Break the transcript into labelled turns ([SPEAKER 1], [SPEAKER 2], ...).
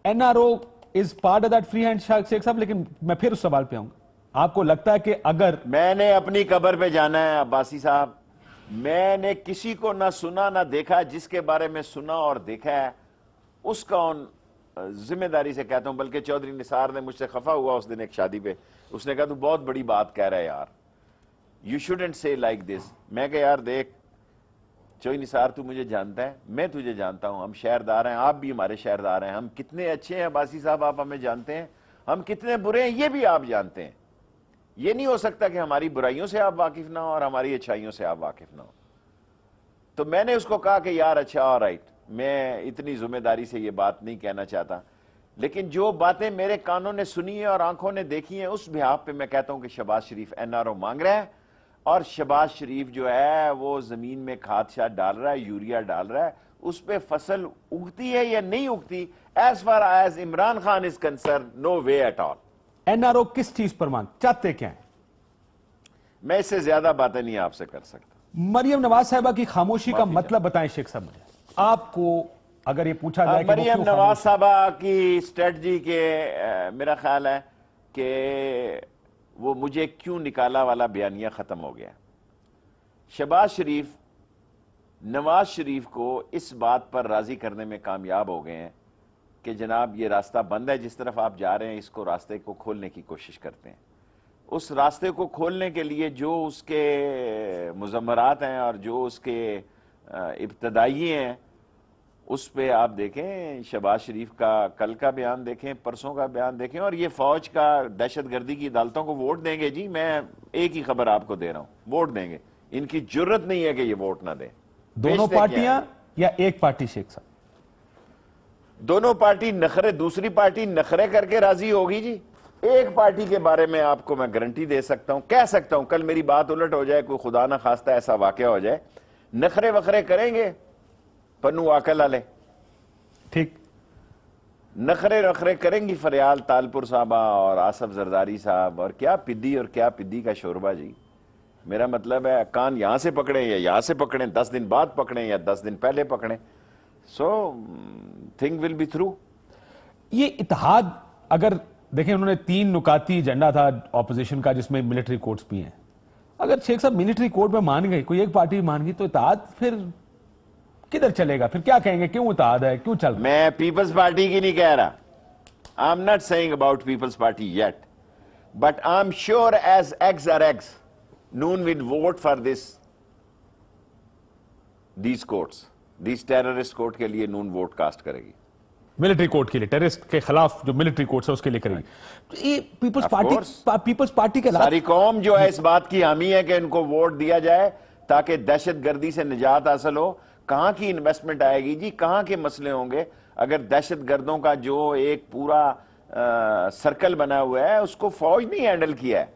[SPEAKER 1] NRO is part of that free hand Sheikh साहब, लेकिन मैं फिर उस सवाल पे आऊंगा। आपको लगता है कि अगर
[SPEAKER 2] मैंने अपनी कब्र पे जाना है अब्बासी साहब, मैंने किसी को ना सुना ना देखा, जिसके बारे में सुना और देखा है उसका जिम्मेदारी से कहता हूं। बल्कि चौधरी निसार ने मुझसे खफा हुआ उस दिन एक शादी पे, उसने कहा तू बहुत बड़ी बात कह रहा है यार, यू शुडंट से लाइक दिस। मैं कहा यार देख चौधरी निसार, तू मुझे जानता है, मैं तुझे जानता हूं, हम शहरदार हैं, आप भी हमारे शहरदार हैं, हम कितने अच्छे हैं अब्बासी साहब आप हमें जानते हैं, हम कितने बुरे हैं ये भी आप जानते हैं। ये नहीं हो सकता कि हमारी बुराइयों से आप वाकिफ ना हो और हमारी अच्छाइयों से आप वाकिफ ना हो। तो मैंने उसको कहा कि यार अच्छा ऑलराइट, मैं इतनी जिम्मेदारी से ये बात नहीं कहना चाहता, लेकिन जो बातें मेरे कानों ने सुनी है और आंखों ने देखी हैं उस बिहाफ पे मैं कहता हूं कि शहबाज शरीफ NRO मांग रहा है, और शहबाज शरीफ जो है वो जमीन में खाद शाद डाल रहा है, यूरिया डाल रहा है, उस पे फसल उगती है या नहीं उगती, as far as Imran Khan is concerned, no way at all.
[SPEAKER 1] NRO किस चीज पर मांग चाहते क्या है?
[SPEAKER 2] मैं इससे ज्यादा बातें नहीं आपसे कर सकता।
[SPEAKER 1] मरियम नवाज साहिबा की खामोशी का मतलब बताएं शेख साहब मुझे। आपको अगर ये पूछा जाए कि
[SPEAKER 2] मरियम नवाज साहिबा की स्ट्रेटजी के मेरा ख्याल है कि वो मुझे क्यों निकाला वाला बयानिया खत्म हो गया। शहबाज शरीफ नवाज शरीफ को इस बात पर राजी करने में कामयाब हो गए हैं कि जनाब ये रास्ता बंद है, जिस तरफ आप जा रहे हैं इसको रास्ते को खोलने की कोशिश करते हैं। उस रास्ते को खोलने के लिए जो उसके मुज़म्मरात हैं और जो उसके इब्तदाई हैं उस पे आप देखें, शहबाज शरीफ का कल का बयान देखें, परसों का बयान देखें, और ये फौज का दहशतगर्दी की अदालतों को वोट देंगे जी। मैं एक ही खबर आपको दे रहा हूं, वोट देंगे। इनकी जुर्रत नहीं है कि ये वोट ना दें।
[SPEAKER 1] दोनों पार्टियां या एक पार्टी शेख साहब?
[SPEAKER 2] दोनों पार्टी नखरे, दूसरी पार्टी नखरे करके राजी होगी जी। एक पार्टी के बारे में आपको मैं गारंटी दे सकता हूं, कह सकता हूं, कल मेरी बात उलट हो जाए, कोई खुदा ना खास्ता ऐसा वाकया हो जाए, नखरे वखरे करेंगे पन्नू आकल वाले,
[SPEAKER 1] ठीक,
[SPEAKER 2] नखरे नखरे करेंगी फरियाल तालपुर साहबा और आसफ जरदारी साहब, और क्या पिद्दी और क्या पिद्दी का शोरबा जी। मेरा मतलब है कान यहां से पकड़े या यहां से पकड़े, 10 दिन बाद पकड़े या 10 दिन पहले पकड़े, so thing will be through.
[SPEAKER 1] ये इत्तेहाद अगर देखें, उन्होंने 3 नुकाती एजेंडा था ऑपोजिशन का जिसमें मिलिट्री कोर्ट्स भी हैं। अगर शेख साहब मिलिट्री कोर्ट में मान गए, कोई एक पार्टी मान गई, तो इत्तेहाद फिर किधर चलेगा? फिर क्या कहेंगे, क्यों इत्तेहाद है, क्यों चल?
[SPEAKER 2] मैं पीपल्स पार्टी की नहीं कह रहा, I am not saying about Peoples Party yet, but I am sure as eggs are eggs, Noon will vote for these courts, these terrorist court के लिए नून वोट कास्ट करेगी।
[SPEAKER 1] मिलिट्री कोर्ट के लिए, टेररिस्ट के खिलाफ जो मिलिट्री कोर्ट है उसके लिए करेगी। तो ये पीपल्स पार्टी के
[SPEAKER 2] सारी कौम जो है इस बात की हामी है कि इनको वोट दिया जाए ताकि दहशतगर्दी से निजात हासिल हो। कहां की इन्वेस्टमेंट आएगी जी, कहां के मसले होंगे अगर दहशतगर्दों का जो एक पूरा सर्कल बना हुआ है उसको फौज नहीं हैंडल किया है।